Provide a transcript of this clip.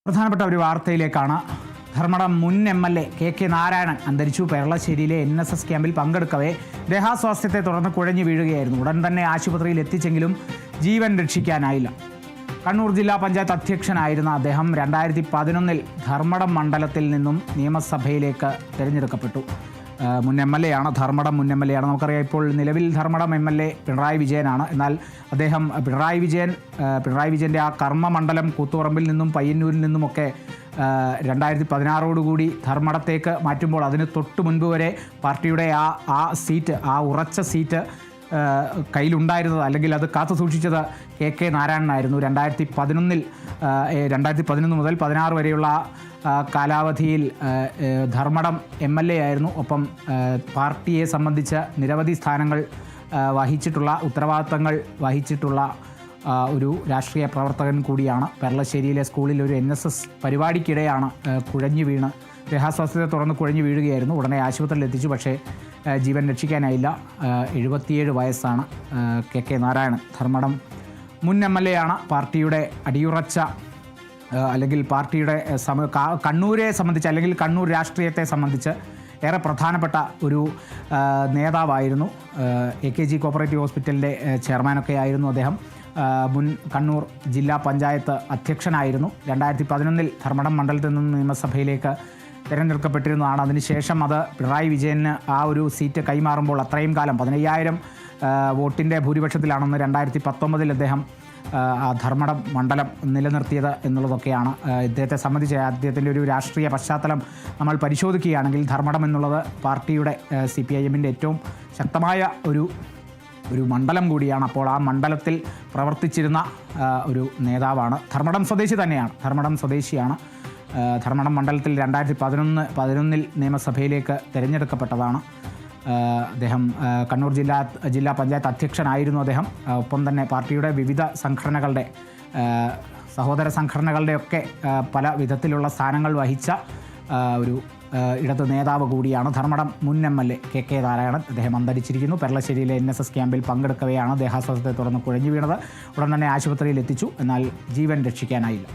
പ്രധാനപ്പെട്ട ഒരു വാർത്തയിലേക്കാണ്. ധർമ്മടം മുൻ എം.എൽ.എ. കെ നാരായണൻ അന്തരിച്ചു. പെരളശ്ശേരിയിലെ NSS ക്യാമ്പിൽ പങ്കെടുക്കവേ ദേഹാസ്വാസ്ഥ്യത്തെ തുടർന്ന് കുഴഞ്ഞു വീഴുകയായിരുന്നു. ഉടൻ തന്നെ ആശുപത്രിയിൽ എത്തിച്ചെങ്കിലും ജീവൻ രക്ഷിക്കാനായില്ല. കണ്ണൂർ ജില്ലാ പഞ്ചായത്ത് അധ്യക്ഷനായിരുന്ന അദ്ദേഹം 2011 ധർമ്മടം മണ്ഡലത്തിൽ നിന്നും നിയമസഭയിലേക്ക് തിരഞ്ഞെടുക്കപ്പെട്ടു. മുൻ എം.എൽ.എ. ആണ്. ധർമ്മടം മുൻ എം.എൽ.എ. ആണ്. നമുക്കറിയാം, ഇപ്പോൾ നിലവിൽ ധർമ്മടം എം.എൽ.എ. പിണറായി വിജയനാണ്. എന്നാൽ അദ്ദേഹം പിണറായി വിജയൻ്റെ ആ കർമ്മമണ്ഡലം കൂത്തുപറമ്പിൽ നിന്നും പയ്യന്നൂരിൽ നിന്നുമൊക്കെ 2016 ധർമ്മടത്തേക്ക് മാറ്റുമ്പോൾ അതിന് തൊട്ട് മുൻപ് വരെ പാർട്ടിയുടെ ആ സീറ്റ്, ആ ഉറച്ച സീറ്റ് കയ്യിലുണ്ടായിരുന്നത്, അല്ലെങ്കിൽ അത് കാത്തു സൂക്ഷിച്ചത് കെ നാരായണനായിരുന്നു. 2011 മുതൽ 16 വരെയുള്ള കാലാവധിയിൽ ധർമ്മടം എം.എൽ.എ. ആയിരുന്നു. ഒപ്പം പാർട്ടിയെ സംബന്ധിച്ച് നിരവധി സ്ഥാനങ്ങൾ വഹിച്ചിട്ടുള്ള, ഉത്തരവാദിത്തങ്ങൾ വഹിച്ചിട്ടുള്ള ഒരു രാഷ്ട്രീയ പ്രവർത്തകൻ കൂടിയാണ്. പെരളശ്ശേരിയിലെ സ്കൂളിൽ ഒരു NSS പരിപാടിക്കിടെയാണ് കുഴഞ്ഞു വീണ്, ദേഹാസ്വാസ്ഥ്യത്തെ തുടർന്ന് കുഴഞ്ഞു വീഴുകയായിരുന്നു. ഉടനെ ആശുപത്രിയിൽ എത്തിച്ചു. പക്ഷേ ജീവൻ രക്ഷിക്കാനായില്ല. 77 വയസ്സാണ് കെ നാരായണൻ. ധർമ്മടം മുൻ എം.എൽ.എ. ആണ്. പാർട്ടിയുടെ അടിയുറച്ച, അല്ലെങ്കിൽ പാർട്ടിയുടെ കണ്ണൂരെ സംബന്ധിച്ച്, അല്ലെങ്കിൽ കണ്ണൂർ രാഷ്ട്രീയത്തെ സംബന്ധിച്ച് ഏറെ പ്രധാനപ്പെട്ട ഒരു നേതാവായിരുന്നു. AKG കോപ്പറേറ്റീവ് ഹോസ്പിറ്റലിൻ്റെ ചെയർമാനൊക്കെ ആയിരുന്നു അദ്ദേഹം. മുൻ കണ്ണൂർ ജില്ലാ പഞ്ചായത്ത് അധ്യക്ഷനായിരുന്നു. 2011 ധർമ്മടം മണ്ഡലത്തിൽ നിന്ന് നിയമസഭയിലേക്ക് തിരഞ്ഞെടുക്കപ്പെട്ടിരുന്നതാണ്. അതിനുശേഷം അത് പിണറായി വിജയന് ആ ഒരു സീറ്റ് കൈമാറുമ്പോൾ അത്രയും കാലം 15,000 വോട്ടിൻ്റെ ഭൂരിപക്ഷത്തിലാണെന്ന് 2019 അദ്ദേഹം ധർമ്മടം മണ്ഡലം നിലനിർത്തിയത് എന്നുള്ളതൊക്കെയാണ് ഇദ്ദേഹത്തെ സംബന്ധിച്ച്. അദ്ദേഹത്തിൻ്റെ ഒരു രാഷ്ട്രീയ പശ്ചാത്തലം നമ്മൾ പരിശോധിക്കുകയാണെങ്കിൽ ധർമ്മടം എന്നുള്ളത് പാർട്ടിയുടെ CPIM-ൻ്റെ ഏറ്റവും ശക്തമായ ഒരു മണ്ഡലം കൂടിയാണ്. അപ്പോൾ ആ മണ്ഡലത്തിൽ പ്രവർത്തിച്ചിരുന്ന ഒരു നേതാവാണ്. ധർമ്മടം സ്വദേശി തന്നെയാണ്. ധർമ്മടം സ്വദേശിയാണ്. ധർമ്മടം മണ്ഡലത്തിൽ 2011 നിയമസഭയിലേക്ക് തിരഞ്ഞെടുക്കപ്പെട്ടതാണ് അദ്ദേഹം. കണ്ണൂർ ജില്ലാ പഞ്ചായത്ത് അധ്യക്ഷനായിരുന്നു അദ്ദേഹം. ഒപ്പം തന്നെ പാർട്ടിയുടെ വിവിധ സംഘടനകളുടെ, സഹോദര സംഘടനകളുടെയൊക്കെ പല വിധത്തിലുള്ള സ്ഥാനങ്ങൾ വഹിച്ച ഒരു ഇടത് നേതാവ് കൂടിയാണ്. ധർമ്മടം മുൻ എം.എൽ.എ. കെ നാരായണൻ. അദ്ദേഹം അന്തരിച്ചിരിക്കുന്നു. പെരളശ്ശേരിയിലെ NSS ക്യാമ്പിൽ പങ്കെടുക്കവെയാണ് ദേഹാസ്വാസ്ഥ്യത്തെ തുടർന്ന് കുഴഞ്ഞു വീണത്. ഉടൻ തന്നെ ആശുപത്രിയിൽ എത്തിച്ചു. എന്നാൽ ജീവൻ രക്ഷിക്കാനായില്ല.